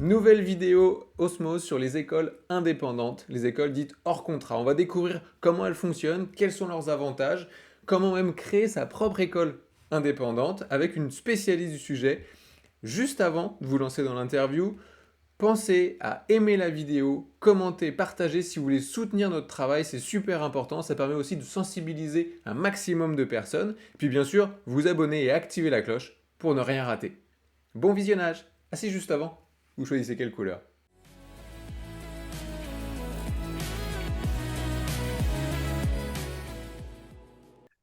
Nouvelle vidéo Osmose sur les écoles indépendantes, les écoles dites hors contrat. On va découvrir comment elles fonctionnent, quels sont leurs avantages, comment même créer sa propre école indépendante avec une spécialiste du sujet. Juste avant de vous lancer dans l'interview, pensez à aimer la vidéo, commenter, partager si vous voulez soutenir notre travail, c'est super important. Ça permet aussi de sensibiliser un maximum de personnes. Puis bien sûr, vous abonner et activer la cloche pour ne rien rater. Bon visionnage. Ah si, juste avant, vous choisissez quelle couleur?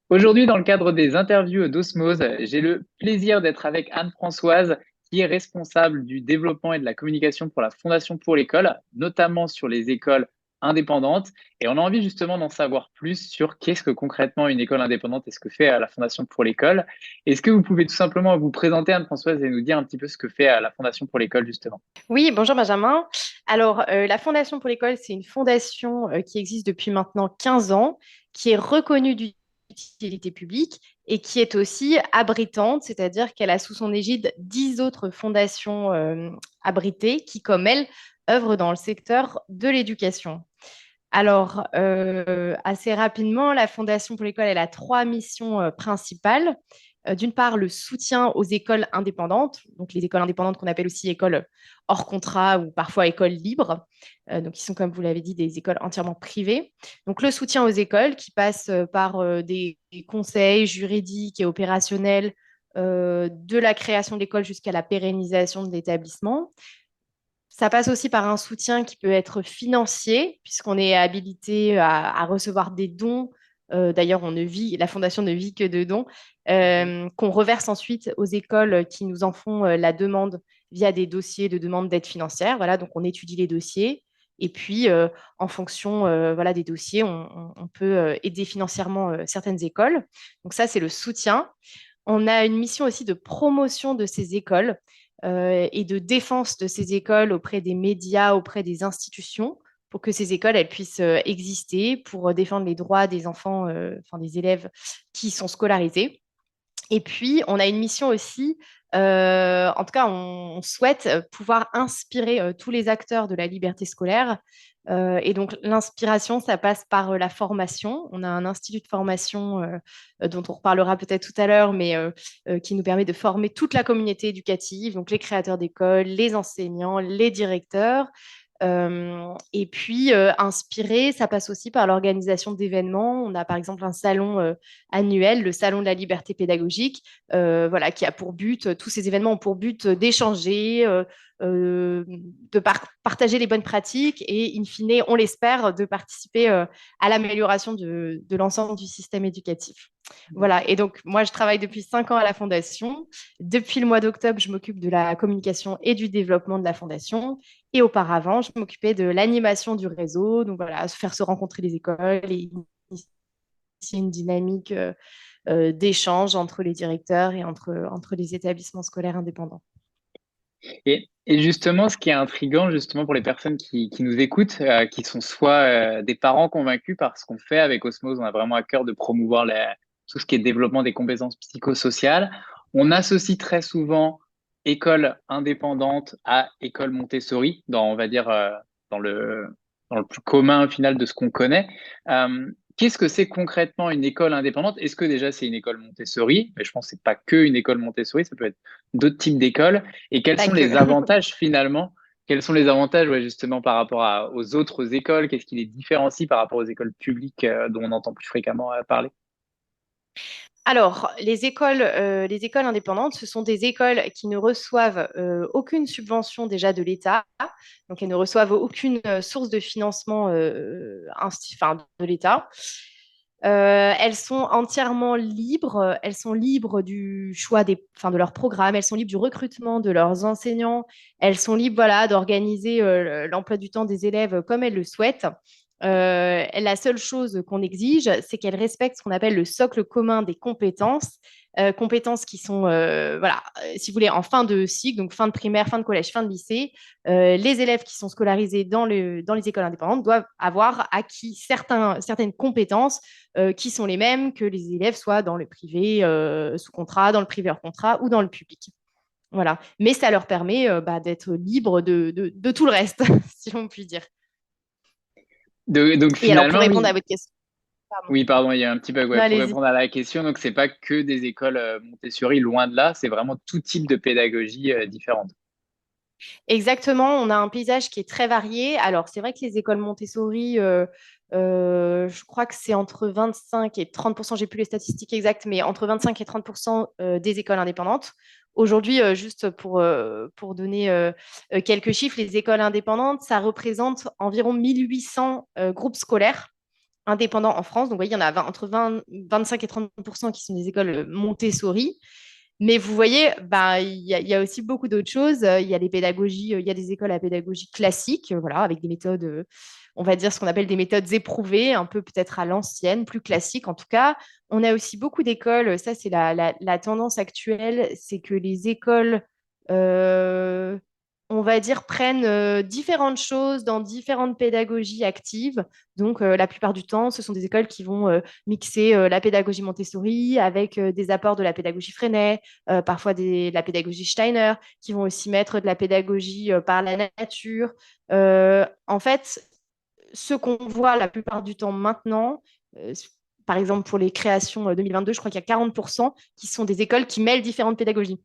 Aujourd'hui, dans le cadre des interviews d'Osmose, j'ai le plaisir d'être avec Anne-Françoise, qui est responsable du développement et de la communication pour la Fondation pour l'école, notamment sur les écoles indépendantes. Et on a envie justement d'en savoir plus sur qu'est-ce que concrètement une école indépendante et ce que fait la Fondation pour l'école. Est-ce que vous pouvez tout simplement vous présenter, Anne-Françoise, et nous dire un petit peu ce que fait la Fondation pour l'école, justement? Oui, bonjour Benjamin. Alors, la Fondation pour l'école, c'est une fondation qui existe depuis maintenant 15 ans, qui est reconnue d'utilité publique et qui est aussi abritante, c'est-à-dire qu'elle a sous son égide 10 autres fondations abritées qui, comme elle, œuvrent dans le secteur de l'éducation. Alors, assez rapidement, la Fondation pour l'école, elle a trois missions principales. D'une part, le soutien aux écoles indépendantes, donc les écoles indépendantes qu'on appelle aussi écoles hors contrat ou parfois écoles libres, donc qui sont, comme vous l'avez dit, des écoles entièrement privées. Donc le soutien aux écoles qui passe par des conseils juridiques et opérationnels, de la création de l'école jusqu'à la pérennisation de l'établissement. Ça passe aussi par un soutien qui peut être financier, puisqu'on est habilité à recevoir des dons. D'ailleurs, la fondation ne vit que de dons, qu'on reverse ensuite aux écoles qui nous en font la demande via des dossiers de demande d'aide financière. Voilà, donc on étudie les dossiers. Et puis, en fonction voilà, des dossiers, on peut aider financièrement certaines écoles. Donc ça, c'est le soutien. On a une mission aussi de promotion de ces écoles et de défense de ces écoles auprès des médias, auprès des institutions, pour que ces écoles elles puissent exister, pour défendre les droits des enfants, enfin des élèves qui sont scolarisés. Et puis, on a une mission aussi, en tout cas, on souhaite pouvoir inspirer tous les acteurs de la liberté scolaire. Et donc, l'inspiration, ça passe par la formation. On a un institut de formation dont on reparlera peut-être tout à l'heure, mais qui nous permet de former toute la communauté éducative, donc les créateurs d'écoles, les enseignants, les directeurs. Et puis, inspiré, ça passe aussi par l'organisation d'événements. On a par exemple un salon annuel, le Salon de la liberté pédagogique, voilà, qui a pour but, tous ces événements ont pour but d'échanger, de partager les bonnes pratiques et, in fine, on l'espère, de participer à l'amélioration de l'ensemble du système éducatif. Voilà, et donc moi, je travaille depuis 5 ans à la Fondation. Depuis le mois d'octobre, je m'occupe de la communication et du développement de la Fondation. Et auparavant, je m'occupais de l'animation du réseau, donc voilà, faire se rencontrer les écoles et initier une dynamique d'échange entre les directeurs et entre les établissements scolaires indépendants. Et justement, ce qui est intriguant justement pour les personnes qui nous écoutent, qui sont soit des parents convaincus par ce qu'on fait avec Osmose, on a vraiment à cœur de promouvoir tout ce qui est développement des compétences psychosociales. On associe très souvent école indépendante à école Montessori, dans, on va dire, dans dans le plus commun au final de ce qu'on connaît. Qu'est-ce que c'est concrètement une école indépendante? Est-ce que déjà c'est une école Montessori? Mais je pense que c'est pas que une école Montessori, ça peut être d'autres types d'écoles. Et quels Pas sont que. les avantages finalement? Quels sont les avantages ouais, justement par rapport aux autres écoles? Qu'est-ce qui les différencie par rapport aux écoles publiques dont on entend plus fréquemment parler? Alors, les écoles indépendantes, ce sont des écoles qui ne reçoivent aucune subvention déjà de l'État, donc elles ne reçoivent aucune source de financement enfin, de l'État. Elles sont entièrement libres, elles sont libres du choix enfin, de leur programme, elles sont libres du recrutement de leurs enseignants, elles sont libres voilà, d'organiser l'emploi du temps des élèves comme elles le souhaitent. La seule chose qu'on exige, c'est qu'elles respectent ce qu'on appelle le socle commun des compétences, compétences qui sont, voilà, si vous voulez, en fin de cycle, donc fin de primaire, fin de collège, fin de lycée. Les élèves qui sont scolarisés dans les écoles indépendantes doivent avoir acquis certaines compétences qui sont les mêmes que les élèves soit dans le privé sous contrat, dans le privé hors contrat ou dans le public. Voilà. Mais ça leur permet d'être libres de tout le reste, si on peut dire. Donc Et alors, pour finalement, répondre à oui. votre question, pardon. Oui, pardon, il y a un petit bug. Ouais. Non, Pour allez-y. répondre à la question, donc c'est pas que des écoles Montessori, loin de là, c'est vraiment tout type de pédagogie différente. Exactement, on a un paysage qui est très varié. Alors, c'est vrai que les écoles Montessori, je crois que c'est entre 25 et 30%, j'ai plus les statistiques exactes, mais entre 25 et 30% des écoles indépendantes. Aujourd'hui, juste pour donner quelques chiffres, les écoles indépendantes, ça représente environ 1800 groupes scolaires indépendants en France. Donc, vous voyez, il y en a entre 25 et 30% qui sont des écoles Montessori. Mais vous voyez, il y a aussi beaucoup d'autres choses. Il y a des pédagogies, il y a des écoles à pédagogie classique, voilà, avec des méthodes, on va dire ce qu'on appelle des méthodes éprouvées, un peu peut-être à l'ancienne, plus classiques en tout cas. On a aussi beaucoup d'écoles, ça c'est la tendance actuelle, c'est que les écoles, euh, on va dire, prennent différentes choses dans différentes pédagogies actives. Donc la plupart du temps, ce sont des écoles qui vont mixer la pédagogie Montessori avec des apports de la pédagogie Freinet, parfois de la pédagogie Steiner, qui vont aussi mettre de la pédagogie par la nature. En fait, ce qu'on voit la plupart du temps maintenant, par exemple pour les créations 2022, je crois qu'il y a 40% qui sont des écoles qui mêlent différentes pédagogies.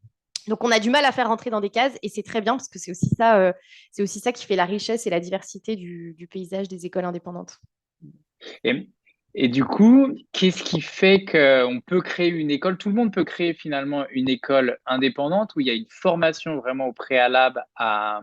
Donc, on a du mal à faire rentrer dans des cases et c'est très bien parce que c'est aussi ça qui fait la richesse et la diversité du paysage des écoles indépendantes. Et, et du coup, qu'est-ce qui fait qu'on peut créer une école? Tout le monde peut créer finalement une école indépendante où il y a une formation vraiment au préalable à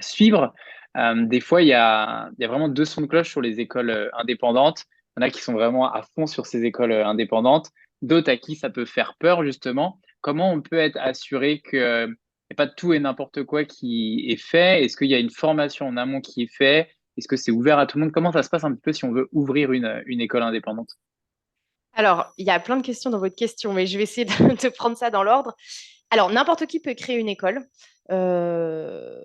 suivre. Des fois, il y a vraiment deux sons de cloche sur les écoles indépendantes. Il y en a qui sont vraiment à fond sur ces écoles indépendantes, d'autres à qui ça peut faire peur justement. Comment on peut être assuré qu'il n'y a pas de tout et n'importe quoi qui est fait? Est-ce qu'il y a une formation en amont qui est faite? Est-ce que c'est ouvert à tout le monde? Comment ça se passe un petit peu si on veut ouvrir une école indépendante? Alors, il y a plein de questions dans votre question, mais je vais essayer de prendre ça dans l'ordre. Alors, n'importe qui peut créer une école, euh,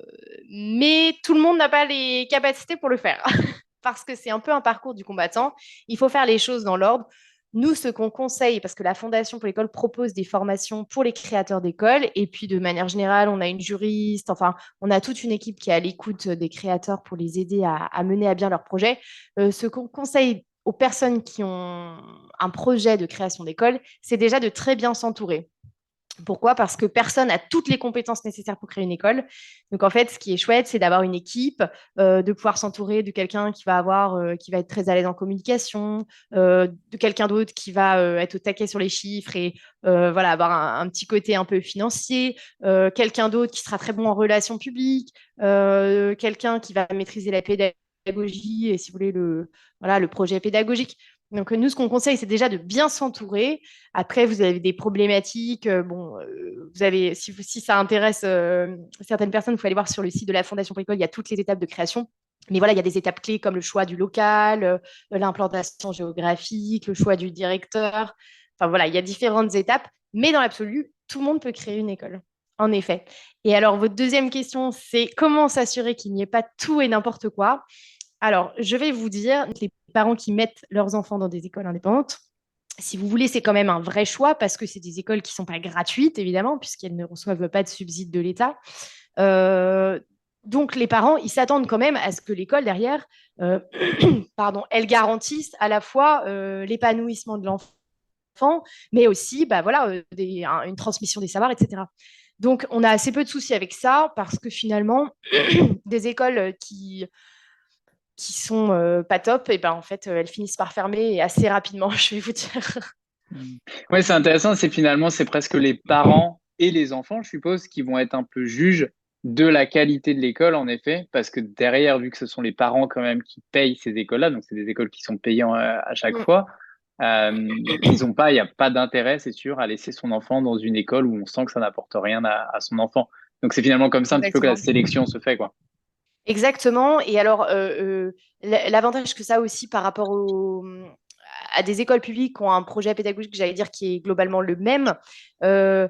mais tout le monde n'a pas les capacités pour le faire, parce que c'est un peu un parcours du combattant. Il faut faire les choses dans l'ordre. Nous, ce qu'on conseille, parce que la Fondation pour l'école propose des formations pour les créateurs d'écoles, et puis de manière générale, on a une juriste, enfin, on a toute une équipe qui est à l'écoute des créateurs pour les aider à mener à bien leur projet. Ce qu'on conseille aux personnes qui ont un projet de création d'école, c'est déjà de très bien s'entourer. Pourquoi? Parce que personne n'a toutes les compétences nécessaires pour créer une école. Donc en fait, ce qui est chouette, c'est d'avoir une équipe, de pouvoir s'entourer de quelqu'un qui va être très à l'aise en communication, de quelqu'un d'autre qui va être au taquet sur les chiffres et voilà, avoir un petit côté un peu financier, quelqu'un d'autre qui sera très bon en relations publiques, quelqu'un qui va maîtriser la pédagogie et si vous voulez le projet pédagogique. Donc nous, ce qu'on conseille, c'est déjà de bien s'entourer. Après, vous avez des problématiques. Vous avez, si ça intéresse certaines personnes, il faut aller voir sur le site de la Fondation pour l'école, il y a toutes les étapes de création. Mais voilà, il y a des étapes clés comme le choix du local, l'implantation géographique, le choix du directeur. Enfin voilà, il y a différentes étapes. Mais dans l'absolu, tout le monde peut créer une école. En effet. Et alors, votre deuxième question, c'est comment s'assurer qu'il n'y ait pas tout et n'importe quoi. Alors, je vais vous dire, les parents qui mettent leurs enfants dans des écoles indépendantes, si vous voulez, c'est quand même un vrai choix parce que c'est des écoles qui ne sont pas gratuites, évidemment, puisqu'elles ne reçoivent pas de subsides de l'État. Euh, donc, les parents, ils s'attendent quand même à ce que l'école, derrière, euh, pardon, elle garantisse à la fois l'épanouissement de l'enfant, mais aussi voilà, une transmission des savoirs, etc. Donc, on a assez peu de soucis avec ça parce que finalement, des écoles qui sont pas top, et ben en fait, elles finissent par fermer et assez rapidement, je vais vous dire. Oui, c'est intéressant. C'est finalement, c'est presque les parents et les enfants, je suppose, qui vont être un peu juges de la qualité de l'école, en effet, parce que derrière, vu que ce sont les parents quand même qui payent ces écoles-là, donc c'est des écoles qui sont payantes à chaque fois, il n'y a pas d'intérêt, c'est sûr, à laisser son enfant dans une école où on sent que ça n'apporte rien à son enfant. Donc c'est finalement comme ça un petit peu que la Exactement. sélection se fait, quoi. Exactement. Et alors, l'avantage que ça a aussi par rapport à des écoles publiques qui ont un projet pédagogique, j'allais dire, qui est globalement le même, euh,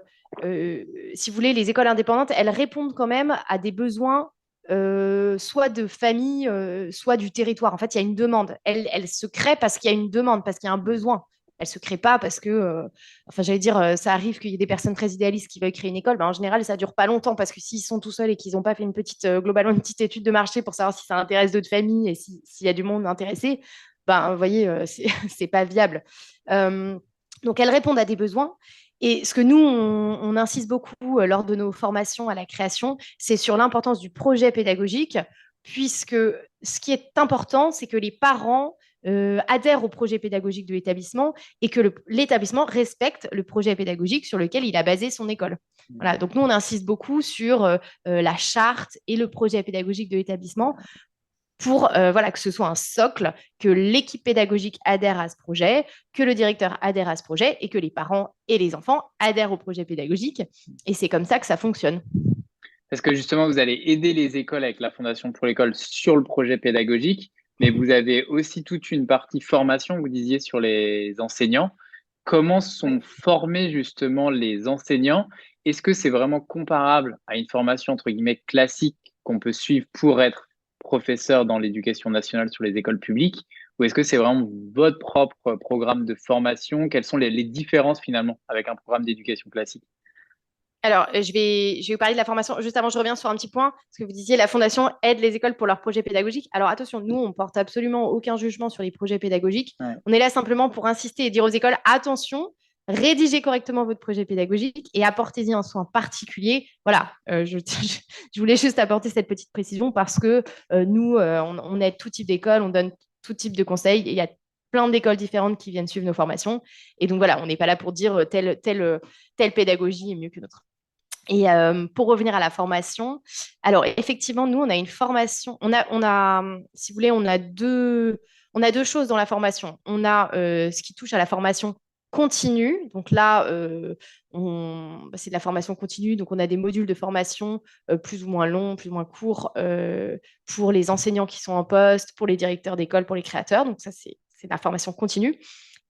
si vous voulez, les écoles indépendantes, elles répondent quand même à des besoins soit de famille, soit du territoire. En fait, il y a une demande. Elle se crée parce qu'il y a une demande, parce qu'il y a un besoin. elle se crée pas parce que, enfin, j'allais dire, ça arrive qu'il y ait des personnes très idéalistes qui veulent créer une école. Ben, en général, ça dure pas longtemps parce que s'ils sont tout seuls et qu'ils n'ont pas fait globalement une petite étude de marché pour savoir si ça intéresse d'autres familles et s'il y a du monde intéressé, ben, vous voyez, c'est pas viable. Donc, elles répondent à des besoins. Et ce que nous, on insiste beaucoup lors de nos formations à la création, c'est sur l'importance du projet pédagogique, puisque ce qui est important, c'est que les parents adhèrent au projet pédagogique de l'établissement et que l'établissement respecte le projet pédagogique sur lequel il a basé son école. Voilà, donc nous, on insiste beaucoup sur la charte et le projet pédagogique de l'établissement pour voilà, que ce soit un socle, que l'équipe pédagogique adhère à ce projet, que le directeur adhère à ce projet et que les parents et les enfants adhèrent au projet pédagogique. Et c'est comme ça que ça fonctionne. Parce que justement, vous allez aider les écoles avec la Fondation pour l'école sur le projet pédagogique, mais vous avez aussi toute une partie formation, vous disiez, sur les enseignants. Comment sont formés justement les enseignants? Est-ce que c'est vraiment comparable à une formation entre guillemets classique qu'on peut suivre pour être professeur dans l'éducation nationale sur les écoles publiques? Ou est-ce que c'est vraiment votre propre programme de formation? Quelles sont les différences finalement avec un programme d'éducation classique? Alors, je vais vous parler de la formation. Juste avant, je reviens sur un petit point, parce que vous disiez la Fondation aide les écoles pour leurs projets pédagogiques. Alors, attention, nous, on porte absolument aucun jugement sur les projets pédagogiques. Ouais. On est là simplement pour insister et dire aux écoles, attention, rédigez correctement votre projet pédagogique et apportez-y un soin particulier. Voilà, je voulais juste apporter cette petite précision parce que nous, on aide tout type d'école, on donne tout type de conseils et il y a plein d'écoles différentes qui viennent suivre nos formations. Et donc voilà, on n'est pas là pour dire telle pédagogie est mieux que notre. Et pour revenir à la formation, alors effectivement, nous, on a une formation, si vous voulez, on a deux choses dans la formation. On a ce qui touche à la formation continue. Donc là, c'est de la formation continue. Donc on a des modules de formation plus ou moins longs, plus ou moins courts pour les enseignants qui sont en poste, pour les directeurs d'école, pour les créateurs. Donc ça, c'est de la formation continue.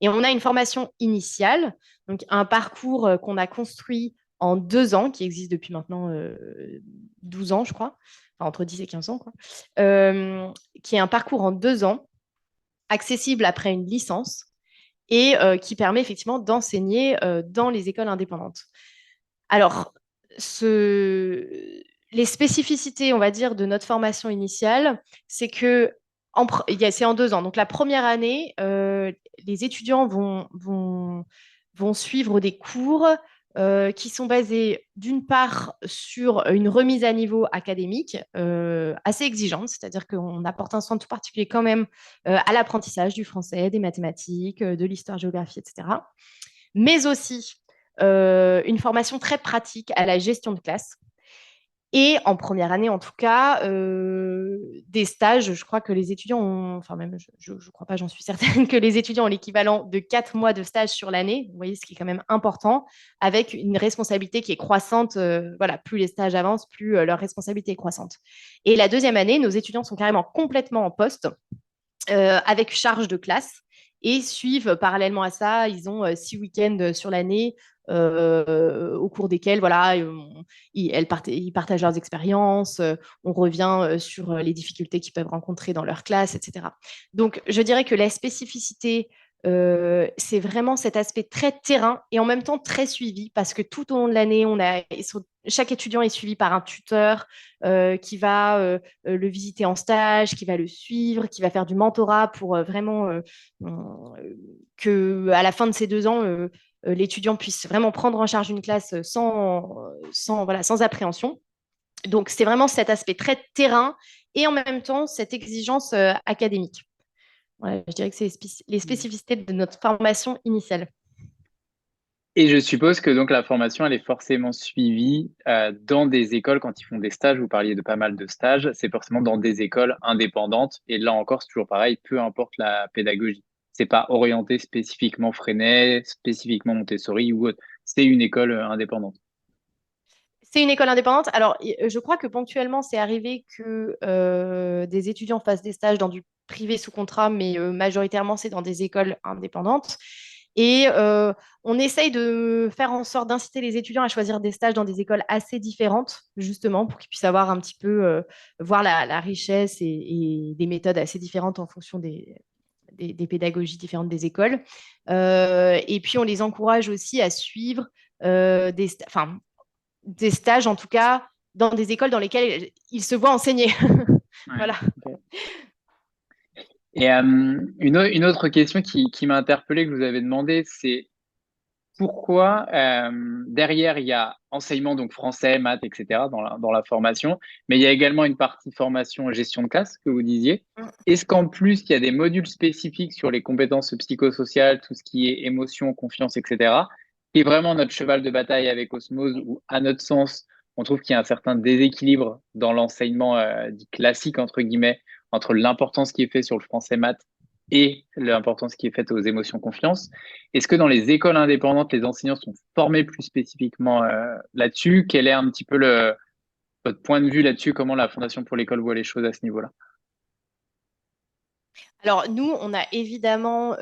Et on a une formation initiale, donc un parcours qu'on a construit en 2 ans, qui existe depuis maintenant 12 ans, je crois, enfin, entre 10 et 15 ans, quoi, qui est un parcours en 2 ans, accessible après une licence, et qui permet effectivement d'enseigner dans les écoles indépendantes. Alors, les spécificités, on va dire, de notre formation initiale, c'est que c'est en 2 ans. Donc, la première année, les étudiants vont suivre des cours qui sont basés d'une part sur une remise à niveau académique assez exigeante, c'est-à-dire qu'on apporte un soin tout particulier quand même à l'apprentissage du français, des mathématiques, de l'histoire-géographie, etc. Mais aussi une formation très pratique à la gestion de classe. Et en première année, en tout cas, des stages, je crois que les étudiants ont, enfin même, je ne crois pas, j'en suis certaine, que les étudiants ont l'équivalent de 4 mois de stage sur l'année. Vous voyez, ce qui est quand même important, avec une responsabilité qui est croissante. Voilà, plus les stages avancent, plus leur responsabilité est croissante. Et la deuxième année, nos étudiants sont carrément complètement en poste, avec charge de classe, et suivent parallèlement à ça, ils ont 6 week-ends sur l'année au cours desquels voilà, ils partagent leurs expériences, on revient sur les difficultés qu'ils peuvent rencontrer dans leur classe, etc. Donc, je dirais que la spécificité, c'est vraiment cet aspect très terrain et en même temps très suivi, parce que tout au long de l'année, chaque étudiant est suivi par un tuteur qui va le visiter en stage, qui va le suivre, qui va faire du mentorat pour vraiment qu'à la fin de ces 2 ans, l'étudiant puisse vraiment prendre en charge une classe sans appréhension. Donc, c'est vraiment cet aspect très terrain et en même temps cette exigence académique. Voilà, je dirais que c'est les spécificités de notre formation initiale. Et je suppose que donc la formation, elle est forcément suivie dans des écoles quand ils font des stages. Vous parliez de pas mal de stages. C'est forcément dans des écoles indépendantes. Et là encore, c'est toujours pareil, peu importe la pédagogie. C'est pas orienté spécifiquement Freinet, spécifiquement Montessori ou autre. C'est une école indépendante. C'est une école indépendante. Alors, je crois que ponctuellement, c'est arrivé que des étudiants fassent des stages dans du privé sous contrat, mais majoritairement, c'est dans des écoles indépendantes. Et on essaye de faire en sorte d'inciter les étudiants à choisir des stages dans des écoles assez différentes, justement, pour qu'ils puissent avoir un petit peu, voir la richesse et des méthodes assez différentes en fonction des des pédagogies différentes des écoles. Et puis, on les encourage aussi à suivre des stages, en tout cas, dans des écoles dans lesquelles ils se voient enseigner. Ouais, Voilà. ok. Et une autre question qui m'a interpellé, que je vous avais demandé, c'est pourquoi derrière il y a enseignement, donc français, maths, etc. dans la formation, mais il y a également une partie formation et gestion de classe que vous disiez. Est-ce qu'en plus il y a des modules spécifiques sur les compétences psychosociales, tout ce qui est émotion, confiance, etc., qui est vraiment notre cheval de bataille avec Osmose, où à notre sens, on trouve qu'il y a un certain déséquilibre dans l'enseignement dit classique, entre guillemets, entre l'importance qui est faite sur le français maths et l'importance qui est faite aux émotions confiance. Est-ce que dans les écoles indépendantes, les enseignants sont formés plus spécifiquement là-dessus? Quel est un petit peu votre point de vue là-dessus? Comment la Fondation pour l'école voit les choses à ce niveau-là? Alors, nous, on a évidemment,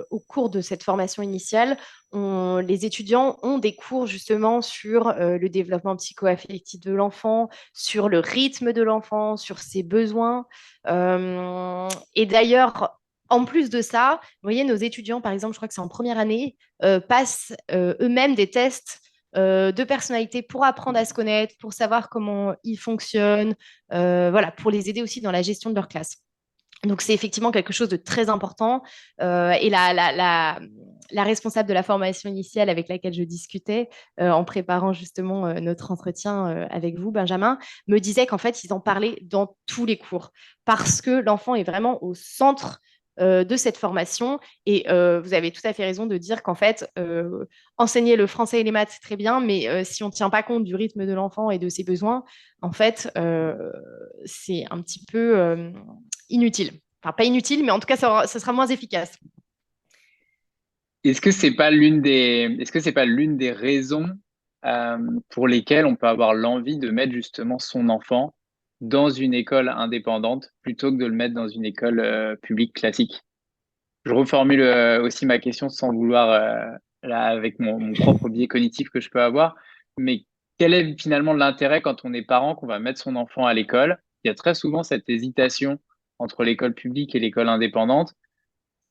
au cours de cette formation initiale, les étudiants ont des cours justement sur le développement psycho-affectif de l'enfant, sur le rythme de l'enfant, sur ses besoins. Et d'ailleurs, en plus de ça, vous voyez, nos étudiants, par exemple, je crois que c'est en première année, passent eux-mêmes des tests de personnalité pour apprendre à se connaître, pour savoir comment ils fonctionnent, voilà, pour les aider aussi dans la gestion de leur classe. Donc, c'est effectivement quelque chose de très important. Et la responsable de la formation initiale avec laquelle je discutais en préparant justement notre entretien avec vous, Benjamin, me disait qu'en fait, ils en parlaient dans tous les cours parce que l'enfant est vraiment au centre de cette formation. Et vous avez tout à fait raison de dire qu'en fait, enseigner le français et les maths, c'est très bien, mais si on ne tient pas compte du rythme de l'enfant et de ses besoins, en fait, c'est un petit peu inutile. Enfin, pas inutile, mais en tout cas, ça sera moins efficace. Est-ce que c'est pas l'une des raisons euh, pour lesquelles on peut avoir l'envie de mettre justement son enfant dans une école indépendante plutôt que de le mettre dans une école publique classique? Je reformule aussi ma question sans vouloir, là, avec mon propre biais cognitif que je peux avoir, mais quel est finalement l'intérêt quand on est parent qu'on va mettre son enfant à l'école? Il y a très souvent cette hésitation entre l'école publique et l'école indépendante.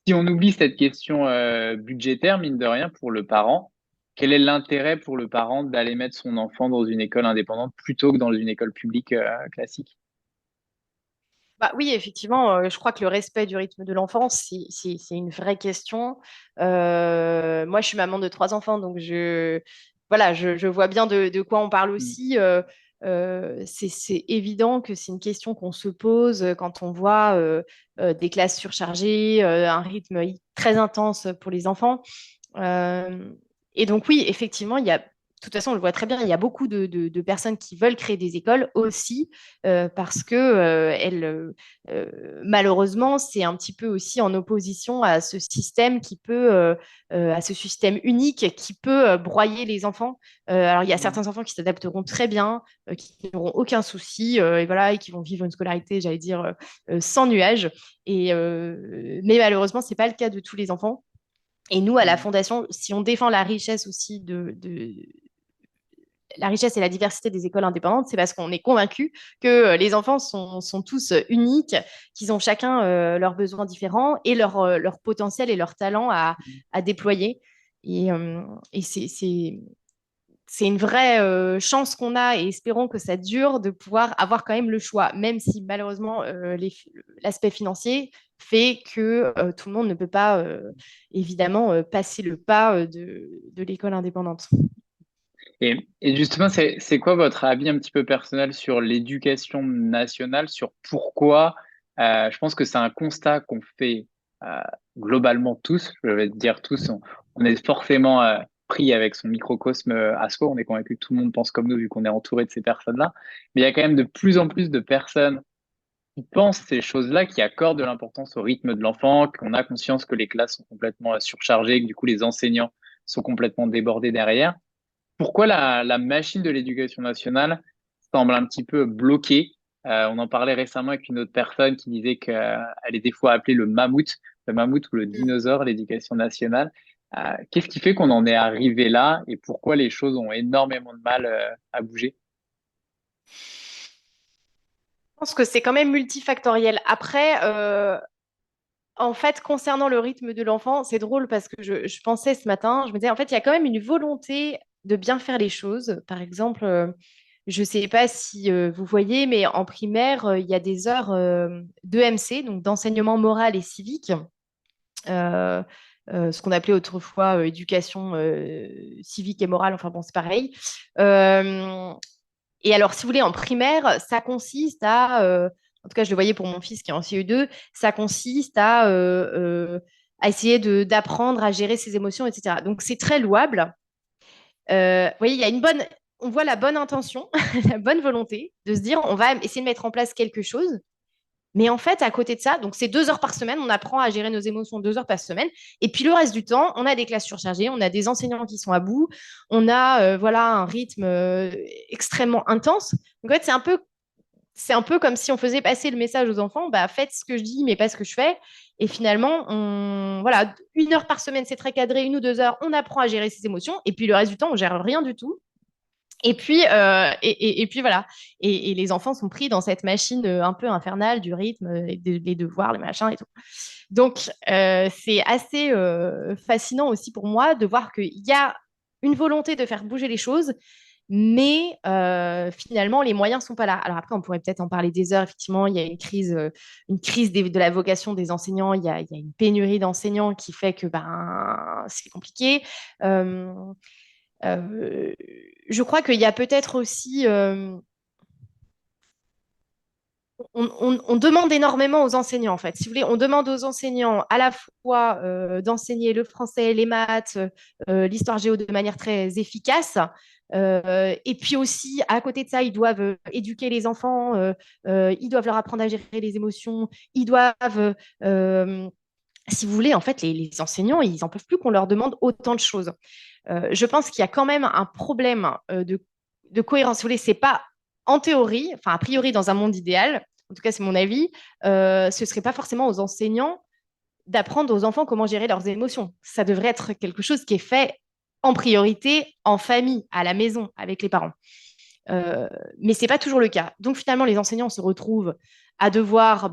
Si on oublie cette question budgétaire, mine de rien, pour le parent, quel est l'intérêt pour le parent d'aller mettre son enfant dans une école indépendante plutôt que dans une école publique classique? Bah oui, effectivement, je crois que le respect du rythme de l'enfant, c'est une vraie question. Moi, je suis maman de 3 enfants, donc voilà, je vois bien de quoi on parle Mm. aussi. C'est évident que c'est une question qu'on se pose quand on voit des classes surchargées, un rythme très intense pour les enfants. Euh, et donc oui, effectivement, de toute façon, on le voit très bien, il y a beaucoup de personnes qui veulent créer des écoles aussi parce que malheureusement, c'est un petit peu aussi en opposition à ce système à ce système unique qui peut broyer les enfants. Alors, il y a Mm. certains enfants qui s'adapteront très bien, qui n'auront aucun souci, et voilà, et qui vont vivre une scolarité, j'allais dire, sans nuage. Mais malheureusement, c'est pas le cas de tous les enfants. Et nous, à la Mm. Fondation, si on défend la richesse aussi la richesse et la diversité des écoles indépendantes, c'est parce qu'on est convaincu que les enfants sont tous uniques, qu'ils ont chacun leurs besoins différents et leur potentiel et leur talent à déployer. Et c'est une vraie chance qu'on a et espérons que ça dure de pouvoir avoir quand même le choix, même si malheureusement l'aspect financier fait que tout le monde ne peut pas évidemment passer le pas de l'école indépendante. Et justement, c'est quoi votre avis un petit peu personnel sur l'éducation nationale, sur pourquoi, je pense que c'est un constat qu'on fait euh, globalement tous, je vais dire tous, on est forcément pris avec son microcosme à soi, on est convaincu que tout le monde pense comme nous vu qu'on est entouré de ces personnes-là, mais il y a quand même de plus en plus de personnes qui pensent ces choses-là, qui accordent de l'importance au rythme de l'enfant, qu'on a conscience que les classes sont complètement surchargées, que du coup les enseignants sont complètement débordés derrière. Pourquoi la machine de l'éducation nationale semble un petit peu bloquée? On en parlait récemment avec une autre personne qui disait qu'elle est des fois appelée le mammouth ou le dinosaure, l'éducation nationale. Qu'est-ce qui fait qu'on en est arrivé là et pourquoi les choses ont énormément de mal à bouger? Je pense que c'est quand même multifactoriel. Après, En fait, concernant le rythme de l'enfant, c'est drôle parce que je pensais ce matin, je me disais, en fait, il y a quand même une volonté de bien faire les choses. Par exemple, je ne sais pas si vous voyez, mais en primaire, il y a des heures d'EMC, donc d'enseignement moral et civique, euh, ce qu'on appelait autrefois éducation civique et morale, enfin bon, c'est pareil. Euh, et alors, si vous voulez, en primaire, ça consiste en tout cas, je le voyais pour mon fils qui est en CE2, ça consiste à essayer d'apprendre à gérer ses émotions, etc. Donc, c'est très louable. Vous voyez, il y a on voit la bonne intention, la bonne volonté de se dire, on va essayer de mettre en place quelque chose. Mais en fait, à côté de ça, donc c'est 2 heures par semaine, on apprend à gérer nos émotions 2 heures par semaine. Et puis le reste du temps, on a des classes surchargées, on a des enseignants qui sont à bout, on a voilà un rythme extrêmement intense. Donc en fait, c'est un peu comme si on faisait passer le message aux enfants, bah faites ce que je dis, mais pas ce que je fais. Et finalement, voilà, 1 heure par semaine, c'est très cadré, 1 ou 2 heures, on apprend à gérer ses émotions. Et puis le reste du temps, on gère rien du tout. Et puis voilà. Et les enfants sont pris dans cette machine un peu infernale du rythme, les devoirs, les machins et tout. Donc, c'est assez fascinant aussi pour moi de voir qu'il y a une volonté de faire bouger les choses, mais finalement, les moyens ne sont pas là. Alors après, on pourrait peut-être en parler des heures. Effectivement, il y a une crise de la vocation des enseignants. Il y a une pénurie d'enseignants qui fait que ben, c'est compliqué. Euh, euh, je crois qu'il y a peut-être aussi on demande énormément aux enseignants, en fait. Si vous voulez, on demande aux enseignants à la fois d'enseigner le français, les maths, l'histoire géo de manière très efficace. Et puis aussi, à côté de ça, ils doivent éduquer les enfants, ils doivent leur apprendre à gérer les émotions, ils doivent, si vous voulez, en fait, les enseignants, ils n'en peuvent plus qu'on leur demande autant de choses. Je pense qu'il y a quand même un problème de cohérence. Si vous voulez, c'est pas en théorie, enfin a priori dans un monde idéal, en tout cas c'est mon avis, ce serait pas forcément aux enseignants d'apprendre aux enfants comment gérer leurs émotions. Ça devrait être quelque chose qui est fait en priorité en famille, à la maison, avec les parents. Mais c'est pas toujours le cas. Donc finalement, les enseignants se retrouvent à devoir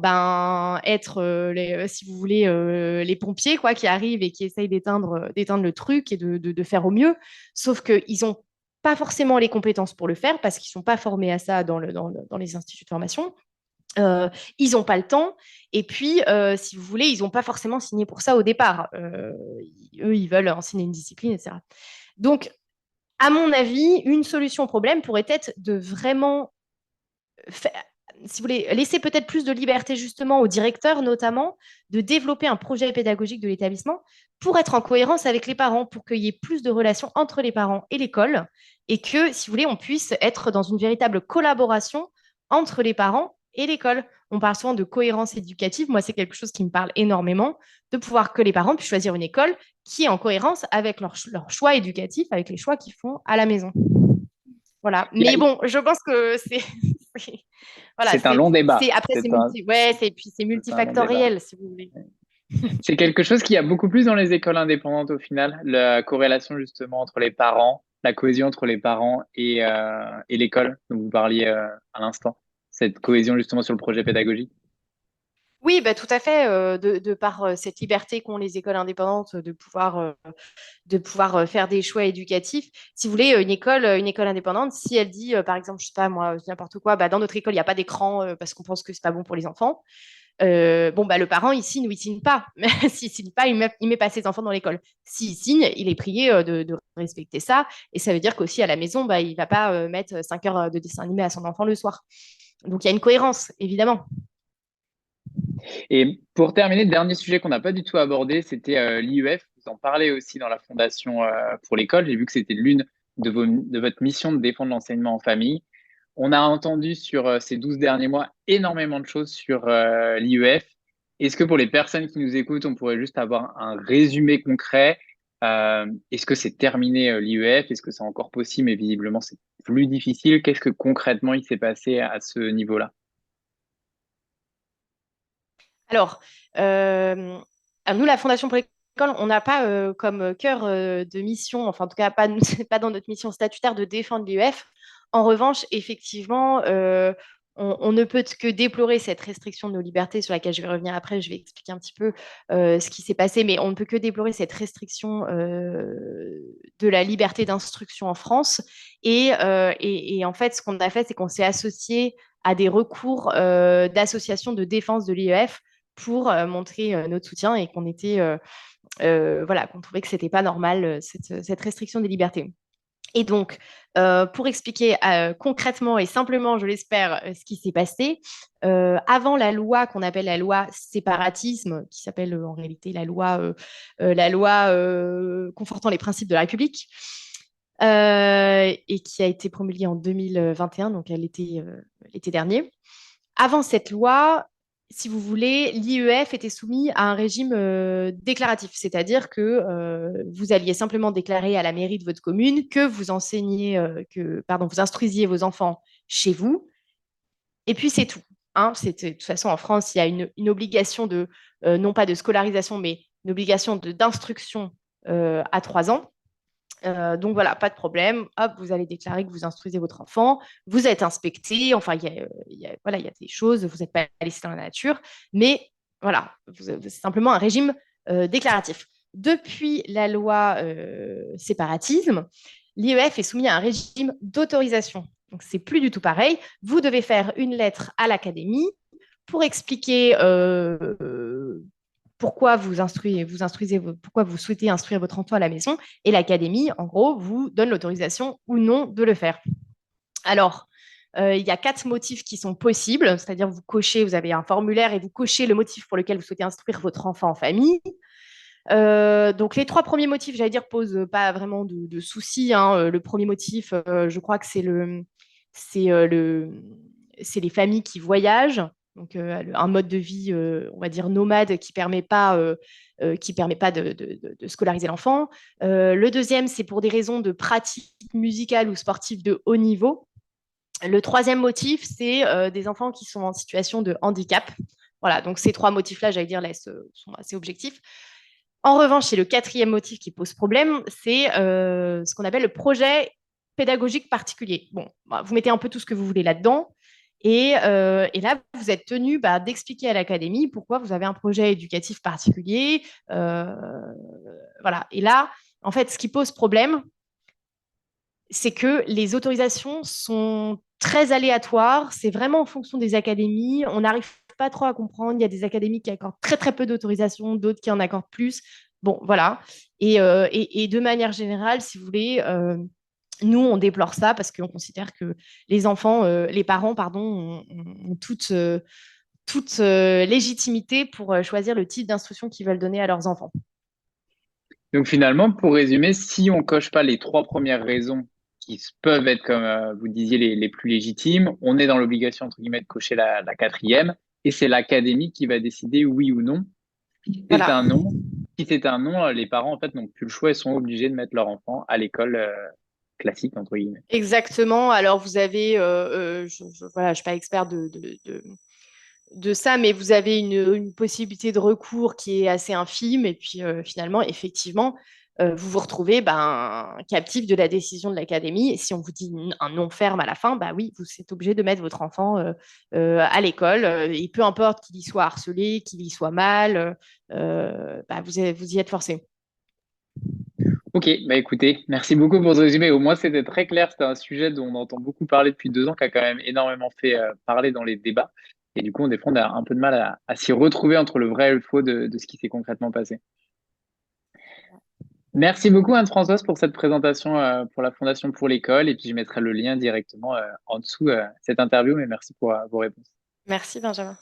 être, si vous voulez, les pompiers quoi, qui arrivent et qui essayent d'éteindre le truc et de faire au mieux. Sauf qu'ils n'ont pas forcément les compétences pour le faire parce qu'ils ne sont pas formés à ça dans les instituts de formation. Ils n'ont pas le temps. Et puis, si vous voulez, ils n'ont pas forcément signé pour ça au départ. Eux, ils veulent enseigner une discipline, etc. Donc, à mon avis, une solution au problème pourrait être de vraiment, si vous voulez, laisser peut-être plus de liberté justement au directeur notamment, de développer un projet pédagogique de l'établissement pour être en cohérence avec les parents, pour qu'il y ait plus de relations entre les parents et l'école, et que, si vous voulez, on puisse être dans une véritable collaboration entre les parents et l'école. On parle souvent de cohérence éducative. Moi, c'est quelque chose qui me parle énormément, de pouvoir que les parents puissent choisir une école qui est en cohérence avec leur choix éducatif, avec les choix qu'ils font à la maison. Voilà. Mais bon, je pense que voilà, c'est un long débat. Après, c'est multifactoriel, si vous voulez. C'est quelque chose qu'il y a beaucoup plus dans les écoles indépendantes au final, la corrélation justement entre les parents, la cohésion entre les parents et l'école dont vous parliez à l'instant, cette cohésion justement sur le projet pédagogique. Oui, bah, tout à fait, de par cette liberté qu'ont les écoles indépendantes de pouvoir faire des choix éducatifs. Si vous voulez, une école indépendante, si elle dit, par exemple, je sais pas moi, n'importe quoi, bah, dans notre école, il n'y a pas d'écran parce qu'on pense que c'est pas bon pour les enfants. Bon, bah, le parent, il signe ou il signe pas. Mais s'il signe pas, il met pas ses enfants dans l'école. S'il signe, il est prié de respecter ça. Et ça veut dire qu'aussi à la maison, bah, il va pas mettre 5 heures de dessin animé à son enfant le soir. Donc, il y a une cohérence, évidemment. Et pour terminer, le dernier sujet qu'on n'a pas du tout abordé, c'était l'IEF. Vous en parlez aussi dans la Fondation pour l'école. J'ai vu que c'était l'une de votre mission de défendre l'enseignement en famille. On a entendu sur ces 12 derniers mois énormément de choses sur l'IEF. Est-ce que pour les personnes qui nous écoutent, on pourrait juste avoir un résumé concret? Est-ce que c'est terminé l'IEF? Est-ce que c'est encore possible? Mais visiblement, c'est plus difficile. Qu'est-ce que concrètement il s'est passé à ce niveau-là? Alors, nous, la Fondation pour l'école, on n'a pas comme cœur de mission, enfin en tout cas pas, pas dans notre mission statutaire de défendre l'IEF. En revanche, effectivement, on ne peut que déplorer cette restriction de nos libertés sur laquelle je vais revenir après. Je vais expliquer un petit peu ce qui s'est passé, mais on ne peut que déplorer cette restriction de la liberté d'instruction en France. Et en fait, ce qu'on a fait, c'est qu'on s'est associé à des recours d'associations de défense de l'IEF pour montrer notre soutien et voilà, qu'on trouvait que c'était pas normal cette restriction des libertés. Et donc, pour expliquer concrètement et simplement, je l'espère, ce qui s'est passé, avant la loi qu'on appelle la loi séparatisme, qui s'appelle en réalité la loi confortant les principes de la République, et qui a été promulguée en 2021, donc l'été dernier. Avant cette loi, si vous voulez, l'IEF était soumis à un régime déclaratif, c'est-à-dire que vous alliez simplement déclarer à la mairie de votre commune que vous vous instruisiez vos enfants chez vous, et puis c'est tout. Hein. De toute façon, en France, il y a une obligation non pas de scolarisation, mais une obligation d'instruction à 3 ans. Donc voilà, pas de problème. Hop, vous allez déclarer que vous instruisez votre enfant. Vous êtes inspecté. Enfin, voilà, il y a des choses. Vous n'êtes pas laissé dans la nature. Mais voilà, c'est simplement un régime déclaratif. Depuis la loi séparatisme, l'IEF est soumis à un régime d'autorisation. Donc, c'est plus du tout pareil. Vous devez faire une lettre à l'académie pour expliquer pourquoi pourquoi vous souhaitez instruire votre enfant à la maison, et l'académie, en gros, vous donne l'autorisation ou non de le faire. Alors, il y a 4 motifs qui sont possibles, c'est-à-dire vous avez un formulaire et vous cochez le motif pour lequel vous souhaitez instruire votre enfant en famille. Donc les 3 premiers motifs, j'allais dire, posent pas vraiment de soucis. Hein. Le premier motif, je crois que c'est les familles qui voyagent. Donc, un mode de vie, on va dire, nomade qui ne permet pas de scolariser l'enfant. Le deuxième, c'est pour des raisons de pratique musicale ou sportive de haut niveau. Le troisième motif, c'est des enfants qui sont en situation de handicap. Voilà, donc ces 3 motifs-là, j'allais dire, sont assez objectifs. En revanche, c'est le 4e motif qui pose problème, c'est ce qu'on appelle le projet pédagogique particulier. Bon, vous mettez un peu tout ce que vous voulez là-dedans. Et là, vous êtes tenu d'expliquer à l'académie pourquoi vous avez un projet éducatif particulier. Voilà. Et là, en fait, ce qui pose problème, c'est que les autorisations sont très aléatoires. C'est vraiment en fonction des académies. On n'arrive pas trop à comprendre. Il y a des académies qui accordent très, très peu d'autorisations, d'autres qui en accordent plus. Bon, voilà. Et de manière générale, si vous voulez, nous, on déplore ça parce qu'on considère que les parents, pardon, ont toute légitimité pour choisir le type d'instruction qu'ils veulent donner à leurs enfants. Donc finalement, pour résumer, si on coche pas les 3 premières raisons qui peuvent être, comme vous disiez, les plus légitimes, on est dans l'obligation, entre guillemets, de cocher la 4e, et c'est l'académie qui va décider oui ou non. Si c'est un non, les parents, en fait, n'ont plus le choix et sont obligés de mettre leur enfant à l'école classique, entre guillemets. Exactement. Alors, vous avez, je ne suis pas expert de ça, mais vous avez une possibilité de recours qui est assez infime. Et puis, finalement, effectivement, vous vous retrouvez captif de la décision de l'académie. Et si on vous dit un non ferme à la fin, oui, vous êtes obligé de mettre votre enfant à l'école. Et peu importe qu'il y soit harcelé, qu'il y soit mal, vous y êtes forcé. Ok, écoutez, merci beaucoup pour ce résumé. Au moins, c'était très clair. C'était un sujet dont on entend beaucoup parler depuis 2 ans, qui a quand même énormément fait parler dans les débats. Et du coup, on a un peu de mal à s'y retrouver entre le vrai et le faux de ce qui s'est concrètement passé. Merci beaucoup, Anne-Françoise, pour cette présentation pour la Fondation pour l'école. Et puis, je mettrai le lien directement en dessous cette interview. Mais merci pour vos réponses. Merci, Benjamin.